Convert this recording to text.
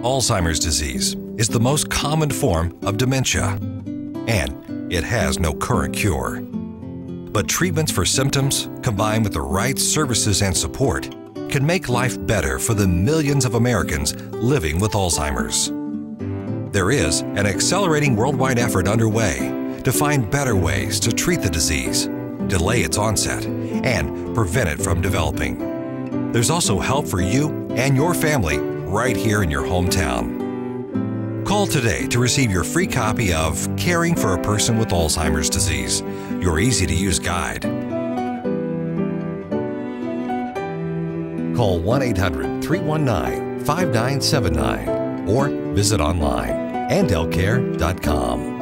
Alzheimer's disease is the most common form of dementia, and it has no current cure. But treatments for symptoms, combined with the right services and support, can make life better for the millions of Americans living with Alzheimer's. There is an accelerating worldwide effort underway to find better ways to treat the disease, delay its onset, and prevent it from developing. There's also help for you and your family right here in your hometown. Call today to receive your free copy of Caring for a Person with Alzheimer's Disease, your easy-to-use guide. Call 1-800-319-5979 or visit online, andlcare.com.